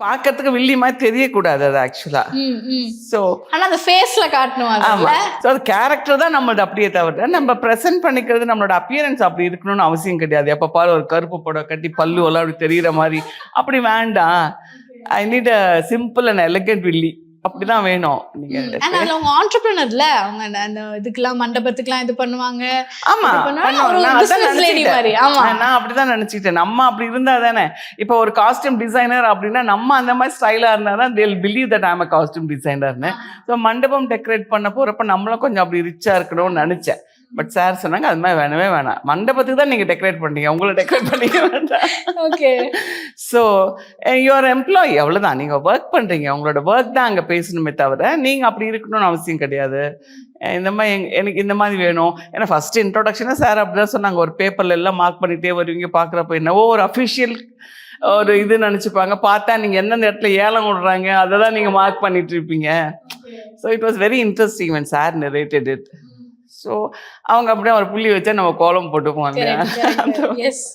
பார்க்கறதுக்கு வில்லி மாதிரி தெரியக்கூடாது அது ஆக்சுவலா. ஸோ ஆனா அந்த ஃபேஸ்ல காட்டணும் ஆமா. அதுல. ஸோ அது கேரக்டர் தான் நம்மளது அப்படியே தவிர நம்ம ப்ரெசென்ட் பண்ணிக்கிறது நம்மளோட அப்பியரன்ஸ் அப்படி இருக்கணும்னு அவசியம் கிடையாது. எப்போ பாரு ஒரு கருப்பு புடவை கட்டி பல்லு எல்லாம் அப்படி தெரியிற மாதிரி அப்படி வேண்டாம். I need a simple and elegant வில்லி அப்படிதான் வேணும். நீங்க ஆனா அதுல அவங்க ஆண்டர்பிரினர்ல அவங்க அந்த இதுக்கெல்லாம் மண்டபத்துக்குலாம் இது பண்ணுவாங்க. ஆமா இது பண்ணுவாங்க. ஒரு நான் அதான் business lady மாதிரி. நினைச்சுக்கிட்டேன். ஆமா. நான் அப்படிதான் நினைச்சுக்கிட்டேன். நம்ம அப்படி இருந்தா தானே இப்போ ஒரு காஸ்டியூம் டிசைனர் அப்படின்னா நம்ம அந்த மாதிரி ஸ்டைலா இருந்தா தான் they'll believe that I'm a costume designer ன்னு. ஸோ மண்டபம் டெக்கரேட் பண்ண போறப்ப நம்மளும் கொஞ்சம் அப்படி ரிச்சா இருக்கணும்னு நினைச்சேன். பட் சார் சொன்னாங்க அது மாதிரி வேணவே வேணாம், மண்டபத்துக்கு தான் நீங்க டெக்கரேட் பண்ணீங்க, உங்களை டெக்கரேட் பண்ணிக்க வேண்டாம். ஓகே. ஸோ யுவர் எம்ப்ளாயி அவ்வளோதான், நீங்கள் ஒர்க் பண்ணுறீங்க, உங்களோட ஒர்க் தான் அங்கே பேசணுமே தவிர நீங்கள் அப்படி இருக்கணும்னு அவசியம் கிடையாது. இந்த மாதிரி எனக்கு இந்த மாதிரி வேணும். ஏன்னா ஃபஸ்ட்டு இன்ட்ரோடக்ஷனாக சார் அப்படி தான் சொன்னாங்க, ஒரு பேப்பரில் எல்லாம் மார்க் பண்ணிகிட்டே வருவீங்க, பார்க்குறப்ப என்னவோ ஒரு அஃபிஷியல் ஒரு இது நினச்சிப்பாங்க, பார்த்தா நீங்கள் எந்தெந்த இடத்துல ஏலம் விடுறாங்க அதை தான் நீங்கள் மார்க் பண்ணிட்டு இருப்பீங்க. So it was very interesting when sir narrated it. So அவங்க அப்படியே ஒரு புள்ளி வச்சா நம்ம கோலம் போட்டுப்போம் இல்லையா. எஸ்.